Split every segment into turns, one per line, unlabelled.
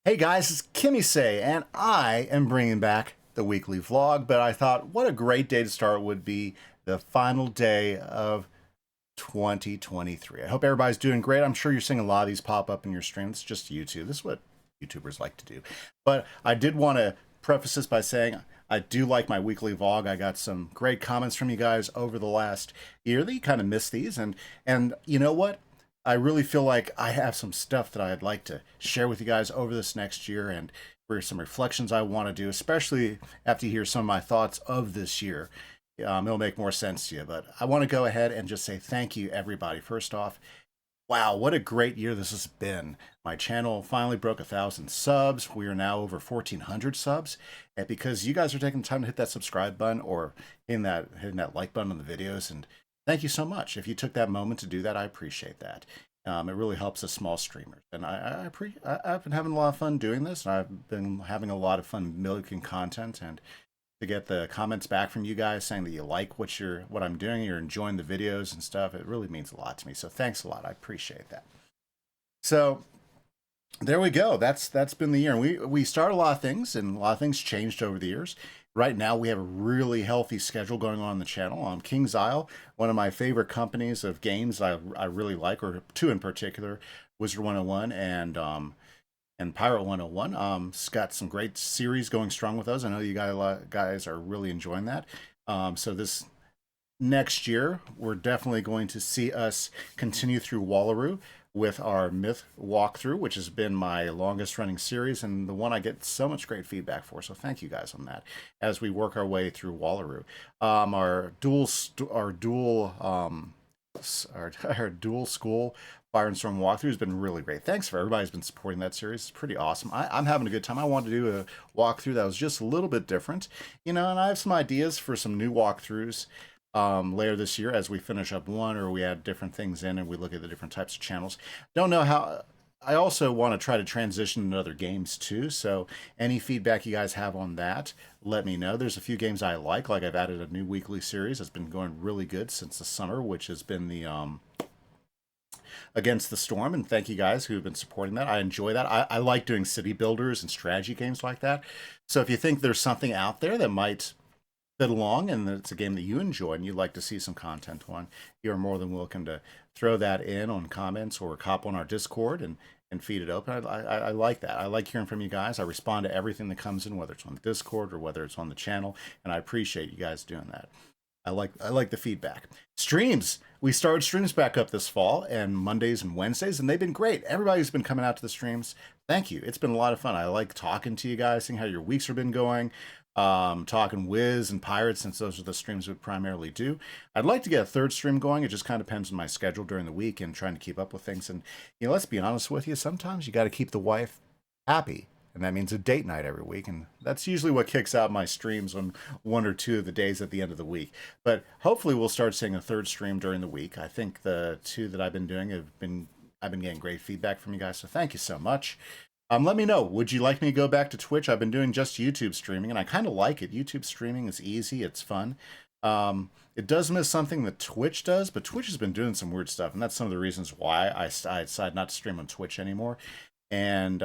Hey guys, it's Kimise, and I am bringing back the weekly vlog. But I thought, what a great day to start would be the final day of 2023. I hope everybody's doing great. I'm sure you're seeing a lot of these pop up in your stream. It's just YouTube. This is what YouTubers like to do. But I did want to preface this by saying I do like my weekly vlog. I got some great comments from you guys over the last year that you kind of missed these, and you know what? I really feel like I have some stuff that I'd like to share with you guys over this next year, and for some reflections I want to do, especially after you hear some of my thoughts of this year. It'll make more sense to you, but I want to go ahead and just say thank you, everybody. First off, wow, what a great year this has been. My channel finally broke 1,000 subs. We are now over 1,400 subs. And because you guys are taking the time to hit that subscribe button or hitting that like button on the videos, and thank you so much. If you took that moment to do that, I appreciate that. It really helps us small streamers. And I've been having a lot of fun doing this, and I've been having a lot of fun milking content, and to get the comments back from you guys saying that you like what I'm doing, you're enjoying the videos and stuff, it really means a lot to me. So thanks a lot. I appreciate that. So there we go. That's been the year. And we started a lot of things, and a lot of things changed over the years. Right now, we have a really healthy schedule going on the channel. King's Isle, one of my favorite companies of games I really like, or two in particular, Wizard 101 and Pirate 101. It's got some great series going strong with those. I know you guys are really enjoying that. So this next year, we're definitely going to see us continue through Wallaroo with our Myth walkthrough, which has been my longest running series and the one I get so much great feedback for. So thank you guys on that as we work our way through Wallaroo. Our dual school Fire and Storm walkthrough has been really great. Thanks for everybody who's been supporting that series. It's pretty awesome. I'm having a good time. I wanted to do a walkthrough that was just a little bit different, and I have some ideas for some new walkthroughs later this year as we finish up one, or we add different things in and we look at the different types of channels. Don't know how. I also want to try to transition into other games too, so any feedback you guys have on that, let me know. There's a few games I like I've added a new weekly series that's been going really good since the summer, which has been the Against the Storm, and thank you guys who've been supporting that. I enjoy that. I like doing city builders and strategy games like that. So if you think there's something out there that might fit along and it's a game that you enjoy and you'd like to see some content on, you're more than welcome to throw that in on comments or hop on our Discord and feed it open. I like that. I like hearing from you guys. I respond to everything that comes in, whether it's on the Discord or whether it's on the channel, and I appreciate you guys doing that. I like the feedback. Streams. We started streams back up this fall, and Mondays and Wednesdays, and they've been great. Everybody's been coming out to the streams. Thank you. It's been a lot of fun. I like talking to you guys, seeing how your weeks have been going. Talking Wiz and Pirates, since those are the streams we primarily do. I'd like to get a third stream going. It just kind of depends on my schedule during the week and trying to keep up with things. And, let's be honest with you, sometimes you got to keep the wife happy. And that means a date night every week. And that's usually what kicks out my streams on one or two of the days at the end of the week. But hopefully we'll start seeing a third stream during the week. I think the two that I've been doing I've been getting great feedback from you guys. So thank you so much. Let me know. Would you like me to go back to Twitch? I've been doing just YouTube streaming, and I kind of like it. YouTube streaming is easy. It's fun. It does miss something that Twitch does, but Twitch has been doing some weird stuff, and that's some of the reasons why I decided not to stream on Twitch anymore. And,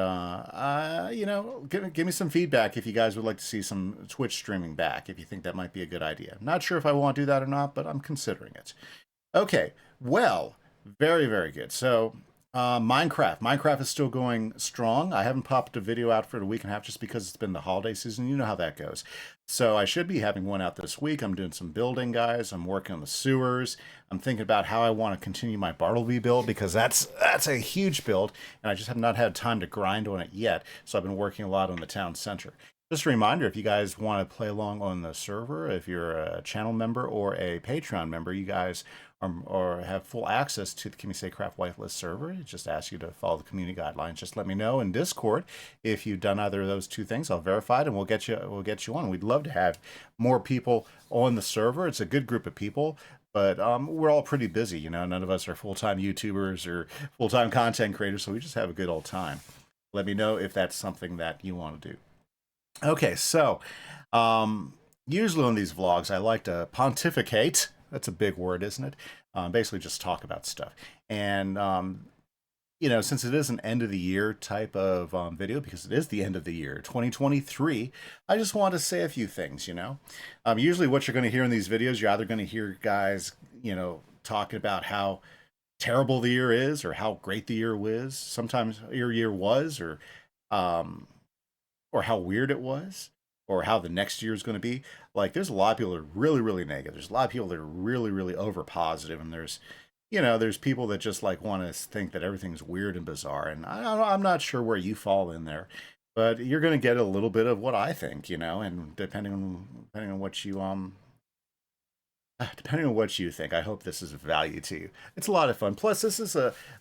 give me some feedback if you guys would like to see some Twitch streaming back, if you think that might be a good idea. Not sure if I want to do that or not, but I'm considering it. Okay, well, very, very good. So, Minecraft is still going strong. I haven't popped a video out for a week and a half just because it's been the holiday season. You know how that goes. So I should be having one out this week. I'm doing some building, guys. I'm working on the sewers. I'm thinking about how I want to continue my Bartleby build, because that's a huge build, and I just have not had time to grind on it yet. So I've been working a lot on the town center. Just a reminder, if you guys want to play along on the server, if you're a channel member or a Patreon member, you guys or have full access to the Kimise Craft whitelist server. It just asks you to follow the community guidelines. Just let me know in Discord if you've done either of those two things. I'll verify it, and we'll get you on. We'd love to have more people on the server. It's a good group of people, but we're all pretty busy. None of us are full-time YouTubers or full-time content creators, so we just have a good old time. Let me know if that's something that you want to do. Okay, so usually on these vlogs, I like to pontificate. That's a big word, isn't it? Basically just talk about stuff. And since it is an end of the year type of video, because it is the end of the year, 2023, I just want to say a few things, Usually what you're going to hear in these videos, you're either going to hear guys, talking about how terrible the year is or how great the year was. Sometimes your year was, um, or how weird it was, or how the next year is going to be. Like, there's a lot of people that are really, really negative. There's a lot of people that are really, really over positive, and there's people that just like want to think that everything's weird and bizarre. And I'm not sure where you fall in there, but you're going to get a little bit of what I think, and depending on what you depending on what you think, I hope this is of value to you. It's a lot of fun. Plus,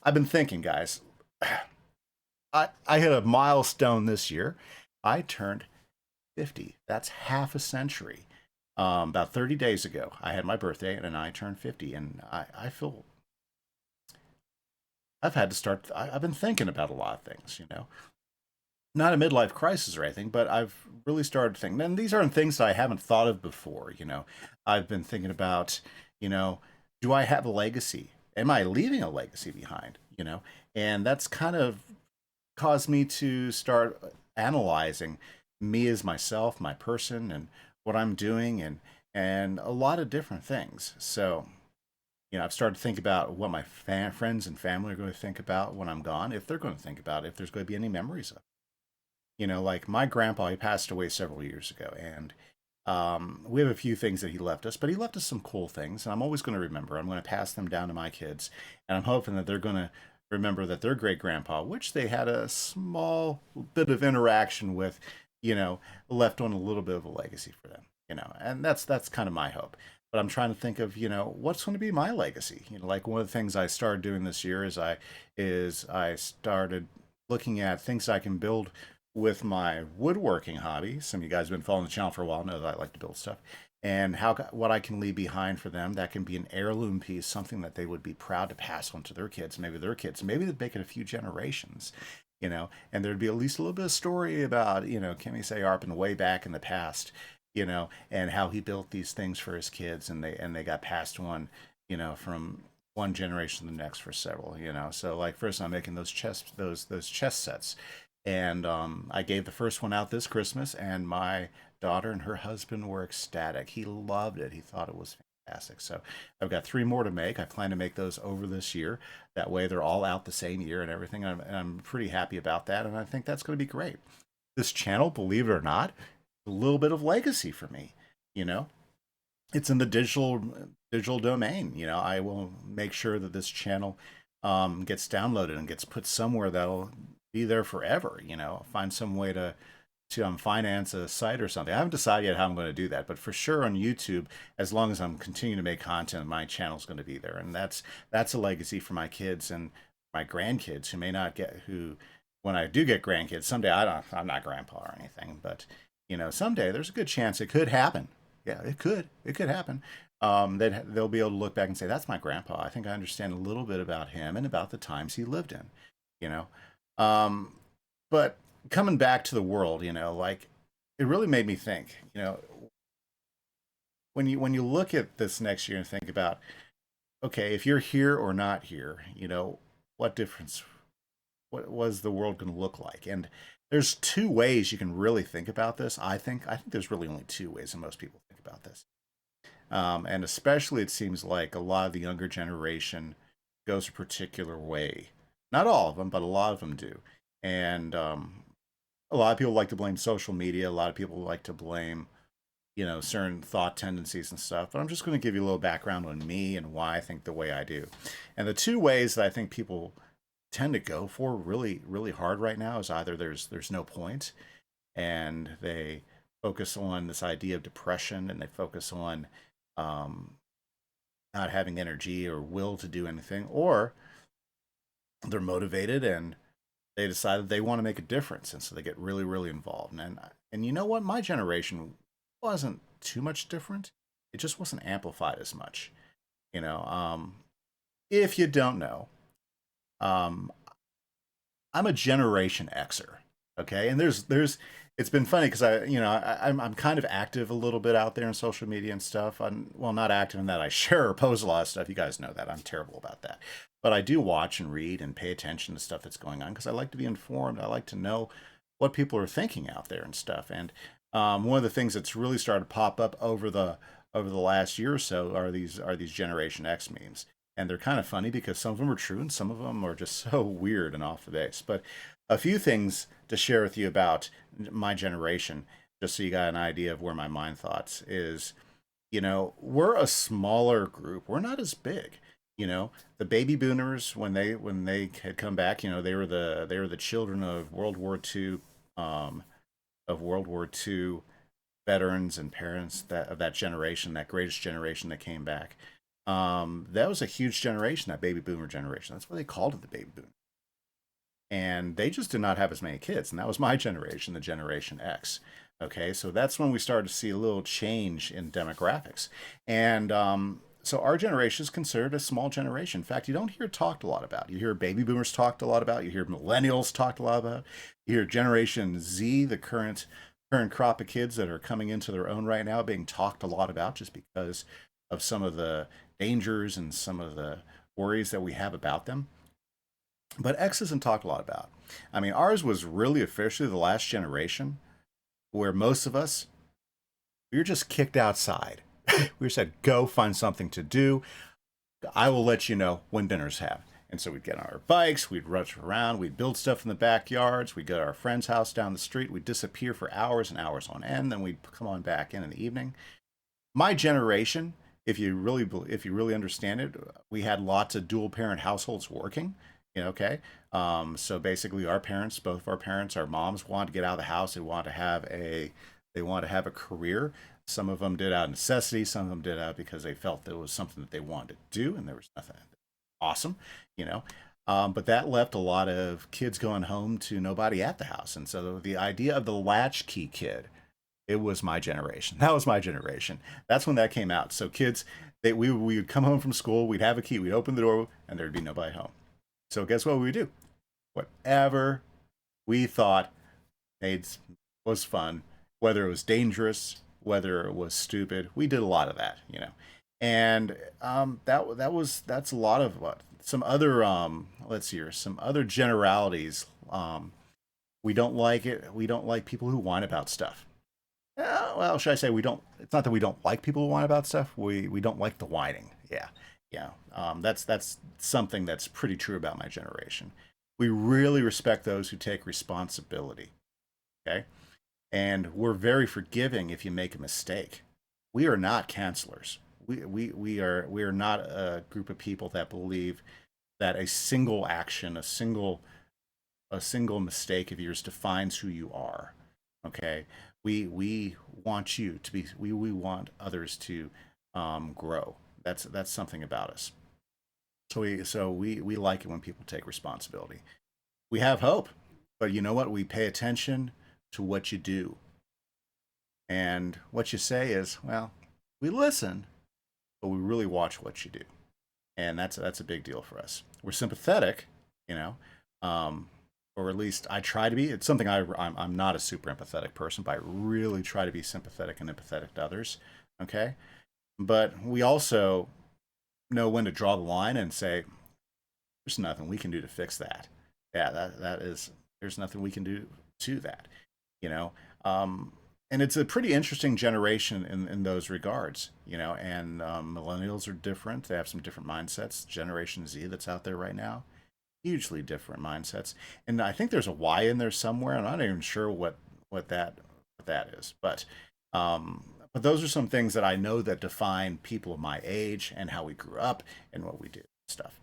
I've been thinking, guys. I hit a milestone this year. I turned 50. That's half a century. About 30 days ago, I had my birthday and I turned 50. And I feel I've had to start, I've been thinking about a lot of things, Not a midlife crisis or anything, but I've really started thinking, and these aren't things that I haven't thought of before. I've been thinking about, you know, do I have a legacy? Am I leaving a legacy behind? And that's kind of caused me to start analyzing me as myself, my person, and what I'm doing, and a lot of different things. So, I've started to think about what my friends and family are going to think about when I'm gone, if they're going to think about it, if there's going to be any memories of it. Like my grandpa, he passed away several years ago, and we have a few things that he left us, but he left us some cool things, and I'm always going to remember. I'm going to pass them down to my kids, and I'm hoping that they're going to remember that their great grandpa, which they had a small bit of interaction with, left on a little bit of a legacy for them, and that's kind of my hope. But I'm trying to think of, what's going to be my legacy. Like one of the things I started doing this year is I started looking at things I can build with my woodworking hobby. Some of you guys have been following the channel for a while know that I like to build stuff, and what I can leave behind for them that can be an heirloom piece, something that they would be proud to pass on to their kids, maybe they'd make it a few generations, and there'd be at least a little bit of story about Kimise Arpin way back in the past, and how he built these things for his kids, and they got passed on, from one generation to the next for several, So like first I'm making those chess sets, and I gave the first one out this Christmas, and my daughter and her husband were ecstatic. He loved it. He thought it was fantastic. So I've got three more to make. I plan to make those over this year. That way they're all out the same year and everything. And I'm pretty happy about that. And I think that's going to be great. This channel, believe it or not, a little bit of legacy for me. You know, it's in the digital domain. I will make sure that this channel gets downloaded and gets put somewhere that'll be there forever. Find some way to finance a site or something. I haven't decided yet how I'm going to do that, but for sure on YouTube, as long as I'm continuing to make content, my channel's going to be there, and that's a legacy for my kids and my grandkids who may not get who. When I do get grandkids someday, I'm not grandpa or anything, but someday there's a good chance it could happen. Yeah, it could happen. They'll be able to look back and say, that's my grandpa. I think I understand a little bit about him and about the times he lived in. You know, um, but coming back to the world, like it really made me think. When you look at this next year and think about, okay, if you're here or not here, what difference? What was the world going to look like? And there's two ways you can really think about this. I think there's really only two ways that most people think about this. And especially it seems like a lot of the younger generation goes a particular way. Not all of them, but a lot of them do. And a lot of people like to blame social media. A lot of people like to blame, certain thought tendencies and stuff. But I'm just going to give you a little background on me and why I think the way I do. And the two ways that I think people tend to go for really, really hard right now is either there's no point, and they focus on this idea of depression, and they focus on um, not having energy or will to do anything, or they're motivated and they decided they want to make a difference, and so they get really, really involved. And you know what? My generation wasn't too much different. It just wasn't amplified as much. You know, if you don't know, um, I'm a Generation Xer. Okay, and there's it's been funny because I'm kind of active a little bit out there in social media and stuff. I'm well, not active in that I share or post a lot of stuff. You guys know that I'm terrible about that, but I do watch and read and pay attention to stuff that's going on because I like to be informed. I like to know what people are thinking out there and stuff. And one of the things that's really started to pop up over the last year or so are these Generation X memes, and they're kind of funny because some of them are true and some of them are just so weird and off the base. But a few things to share with you about my generation, just so you got an idea of where my mind thoughts is. We're a smaller group. We're not as big. The baby boomers when they had come back, they were the children of World War II, World War II veterans and parents of that generation, that greatest generation that came back. That was a huge generation, that baby boomer generation. That's why they called it the baby boom. And they just did not have as many kids, and that was my generation, the Generation X. Okay, so that's when we started to see a little change in demographics, and so our generation is considered a small generation. In fact, you don't hear it talked a lot about. You hear baby boomers talked a lot about. You hear millennials talked a lot about. You hear Generation Z, the current crop of kids that are coming into their own right now, being talked a lot about just because of some of the dangers and some of the worries that we have about them. But X isn't talked a lot about. I mean, ours was really officially the last generation where most of us, we were just kicked outside. We said, go find something to do. I will let you know when dinner's have. And so we'd get on our bikes, we'd rush around, we'd build stuff in the backyards, we'd go to our friend's house down the street, we'd disappear for hours and hours on end, then we'd come on back in the evening. My generation, if you really understand it, we had lots of dual parent households working. Okay. So basically, both of our parents, our moms wanted to get out of the house. They wanted to have a career. Some of them did out of necessity. Some of them did out because they felt that it was something that they wanted to do, and there was nothing awesome, you know. But that left a lot of kids going home to nobody at the house, and so the idea of the latchkey kid, it was my generation. That was my generation. That's when that came out. So kids, we would come home from school, we'd have a key, we'd open the door, and there'd be nobody home. So guess what we would do? Whatever we thought made was fun, whether it was dangerous, whether it was stupid, we did a lot of that. And that's a lot of what some other let's see here, some other generalities. We don't like it. We don't like people who whine about stuff. Well, should I say we don't? It's not that we don't like people who whine about stuff. We don't like the whining. Yeah, yeah. That's something that's pretty true about my generation. We really respect those who take responsibility. Okay, and we're very forgiving if you make a mistake. We are not cancelers. We are not a group of people that believe that a single action, a single mistake of yours defines who you are. Okay, we want you to be. We want others to grow. That's something about us. So we like it when people take responsibility. We have hope, but you know what? We pay attention to what you do, and what you say is, well, we listen, but we really watch what you do, and that's a big deal for us. We're sympathetic, you know, um, or at least I try to be. It's something I'm not a super empathetic person, but I really try to be sympathetic and empathetic to others. Okay, but we also know when to draw the line and say there's nothing we can do to fix that. Yeah, that is there's nothing we can do to that. You know, um, and it's a pretty interesting generation in those regards. And millennials are different. They have some different mindsets. Generation Z that's out there right now, hugely different mindsets. And I think there's a Y in there somewhere. I'm not even sure what that is, but those are some things that I know that define people of my age and how we grew up and what we do and stuff.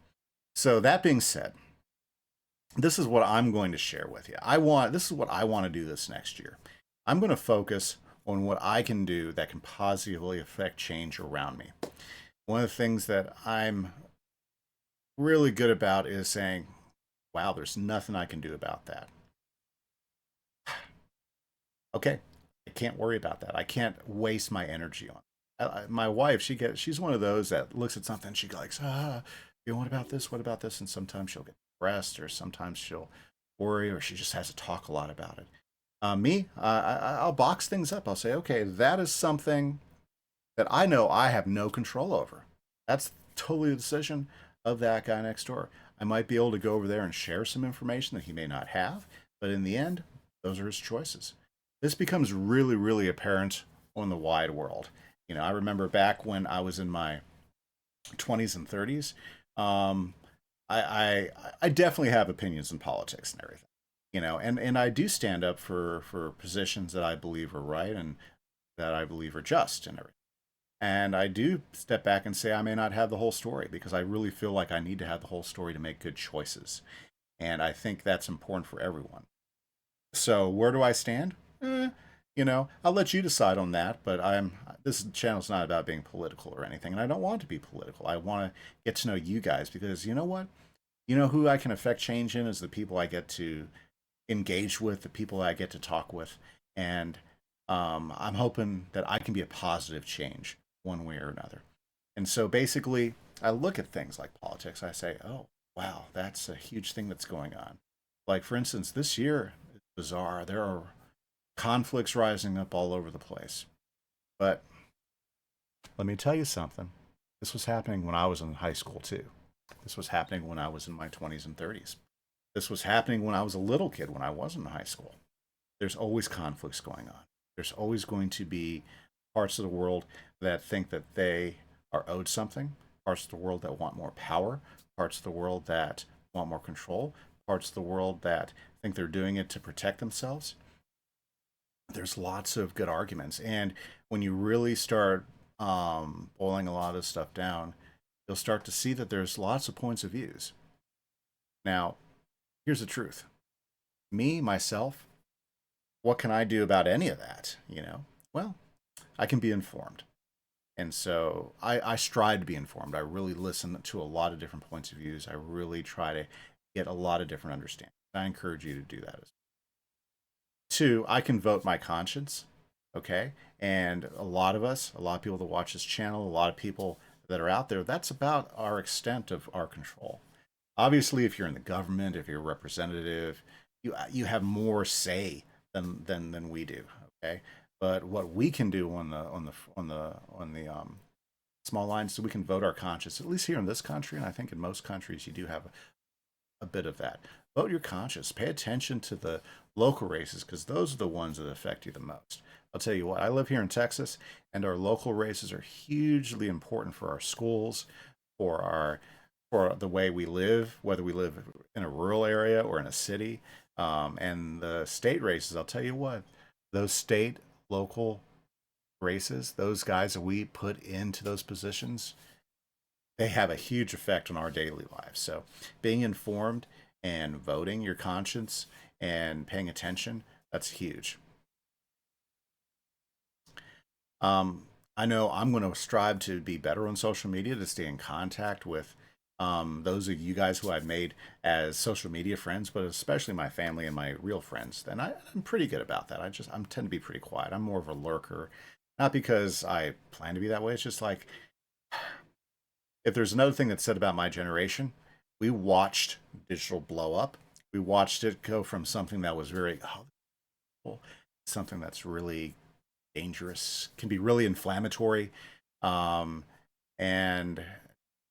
So that being said, this is what I'm going to share with you. This is what I want to do this next year. I'm going to focus on what I can do that can positively affect change around me. One of the things that I'm really good about is saying, wow, there's nothing I can do about that. Okay, I can't worry about that. I can't waste my energy on it. My wife, she's one of those that looks at something, she likes, what about this? What about this? And sometimes she'll get depressed, or sometimes she'll story, or she just has to talk a lot about it. I'll box things up. I'll say, okay, that is something that I know I have no control over. That's totally the decision of that guy next door. I might be able to go over there and share some information that he may not have, but in the end, those are his choices. This becomes really, really apparent on the wide world. I remember back when I was in my 20s and 30s. Um, I definitely have opinions in politics and everything, and I do stand up for positions that I believe are right and that I believe are just and everything. And I do step back and say I may not have the whole story because I really feel like I need to have the whole story to make good choices. And I think that's important for everyone. So where do I stand? I'll let you decide on that. But this channel's not about being political or anything, and I don't want to be political. I want to get to know you guys because you know what? You know who I can affect change in is the people I get to engage with, the people I get to talk with, and I'm hoping that I can be a positive change one way or another. And so basically, I look at things like politics. I say, oh, wow, that's a huge thing that's going on. Like, for instance, this year is bizarre. There are conflicts rising up all over the place. But let me tell you something. This was happening when I was in high school, too. This was happening when I was in my 20s and 30s. This was happening when I was a little kid, when I wasn't in high school. There's always conflicts going on. There's always going to be parts of the world that think that they are owed something, parts of the world that want more power, parts of the world that want more control, parts of the world that think they're doing it to protect themselves. There's lots of good arguments. And when you really start boiling a lot of stuff down, you'll start to see that there's lots of points of views. Now, here's the truth. Me, myself, what can I do about any of that? Well, I can be informed. And so I strive to be informed. I really listen to a lot of different points of views. I really try to get a lot of different understanding. I encourage you to do that as well. Two, I can vote my conscience. Okay. And a lot of people that watch this channel, a lot of people that are out there, that's about our extent of our control. Obviously, if you're in the government, if you're a representative, you have more say than we do. Okay. But what we can do on the small lines, so we can vote our conscience. At least here in this country, and I think in most countries, you do have a bit of that. Vote your conscience. Pay attention to the local races because those are the ones that affect you the most. I'll tell you what, I live here in Texas, and our local races are hugely important for our schools, for our for the way we live, whether we live in a rural area or in a city. And the state races, I'll tell you what, those state, local races, those guys that we put into those positions, they have a huge effect on our daily lives. So being informed and voting your conscience and paying attention, that's huge. I know I'm going to strive to be better on social media to stay in contact with those of you guys who I've made as social media friends, but especially my family and my real friends. And I'm pretty good about that. I'm tend to be pretty quiet. I'm more of a lurker, not because I plan to be that way. It's just like if there's another thing that's said about my generation, we watched digital blow up. We watched it go from something that was very something that's really dangerous, can be really inflammatory, um, and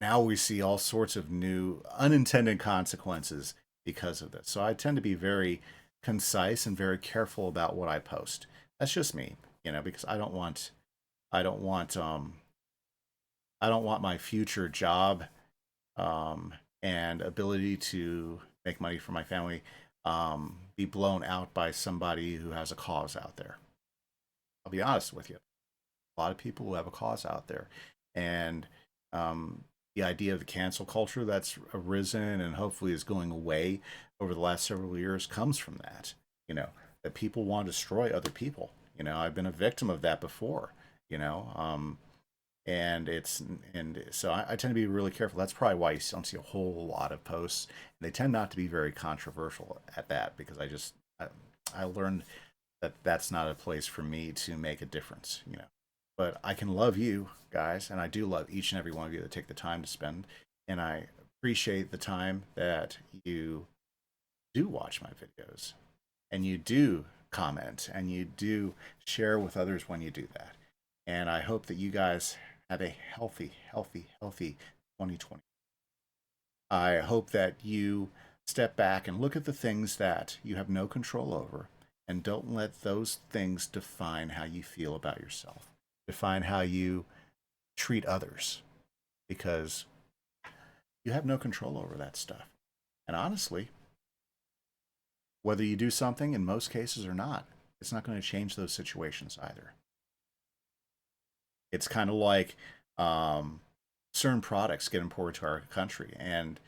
now we see all sorts of new unintended consequences because of this. So I tend to be very concise and very careful about what I post. That's just me, because I don't want I don't want my future job and ability to make money for my family be blown out by somebody who has a cause out there. I'll be honest with you. A lot of people who have a cause out there. And the idea of the cancel culture that's arisen and hopefully is going away over the last several years comes from that, that people want to destroy other people. I've been a victim of that before, you know, and so I tend to be really careful. That's probably why you don't see a whole lot of posts. And they tend not to be very controversial at that because I learned that that's not a place for me to make a difference. But I can love you guys, and I do love each and every one of you that take the time to spend, and I appreciate the time that you do watch my videos and you do comment and you do share with others when you do that. And I hope that you guys have a healthy 2020. I hope that you step back and look at the things that you have no control over and don't let those things define how you feel about yourself, define how you treat others, because you have no control over that stuff. And honestly, whether you do something in most cases or not, it's not going to change those situations either. It's kind of like certain products get imported to our country, and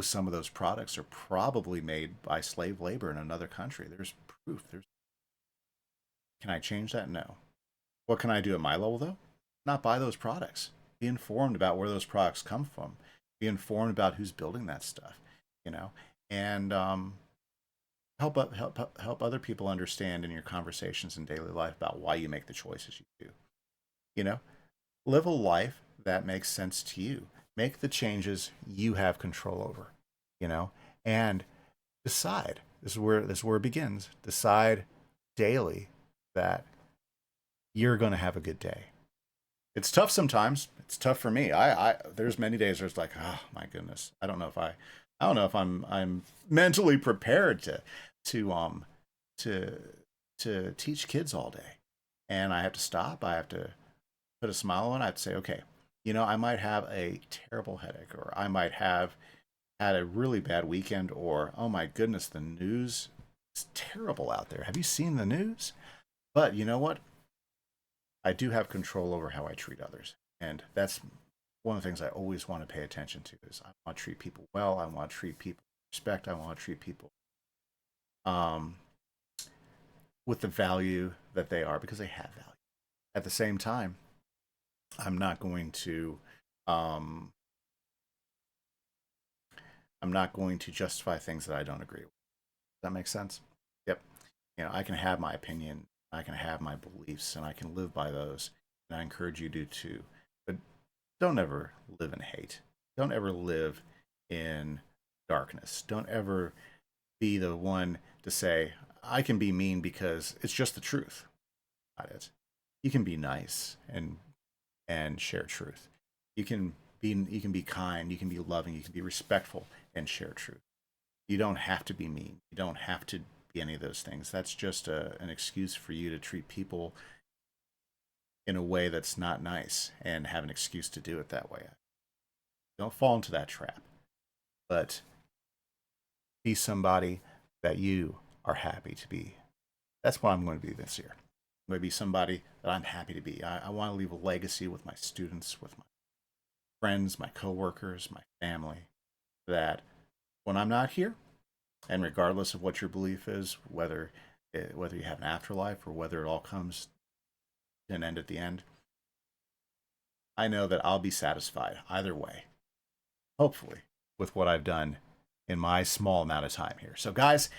some of those products are probably made by slave labor in another country. There's proof. Can I change that? No. What can I do at my level though? Not buy those products. Be informed about where those products come from. Be informed about who's building that stuff, and help other people understand in your conversations in daily life about why you make the choices you do. You know, live a life that makes sense to you. Make the changes you have control over, and decide. This is where it begins. Decide daily that you're going to have a good day. It's tough sometimes. It's tough for me. I there's many days where it's like, oh my goodness, I don't know if I'm mentally prepared to to to teach kids all day, and I have to stop. I have to put a smile on. I have to say, okay, I might have a terrible headache, or I might have had a really bad weekend, or oh my goodness, the news is terrible out there. Have you seen the news? But you know what? I do have control over how I treat others, and that's one of the things I always want to pay attention to. Is I want to treat people well. I want to treat people with respect. I want to treat people um, with the value that they are, because they have value. At the same time, I'm not going to um, I'm not going to justify things that I don't agree with. Does that make sense? Yep. I can have my opinion, I can have my beliefs, and I can live by those. And I encourage you to too. But don't ever live in hate. Don't ever live in darkness. Don't ever be the one to say, I can be mean because it's just the truth. Not it. You can be nice and share truth. You can be kind, you can be loving, you can be respectful and share truth. You don't have to be mean. You don't have to be any of those things. That's just an excuse for you to treat people in a way that's not nice and have an excuse to do it that way. Don't fall into that trap, but be somebody that you are happy to be. That's what I'm going to be this year. I'm going to be somebody that I'm happy to be. I want to leave a legacy with my students, with my friends, my coworkers, my family, that when I'm not here, and regardless of what your belief is, whether you have an afterlife or whether it all comes to an end at the end, I know that I'll be satisfied either way, hopefully, with what I've done in my small amount of time here. So guys,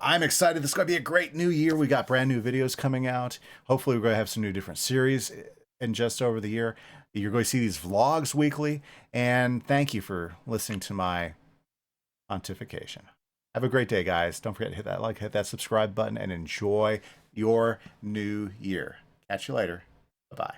I'm excited. This is going to be a great new year. We got brand new videos coming out. Hopefully we're going to have some new different series in just over the year. You're going to see these vlogs weekly. And thank you for listening to my pontification. Have a great day, guys. Don't forget to hit that like, hit that subscribe button, and enjoy your new year. Catch you later. Bye-bye.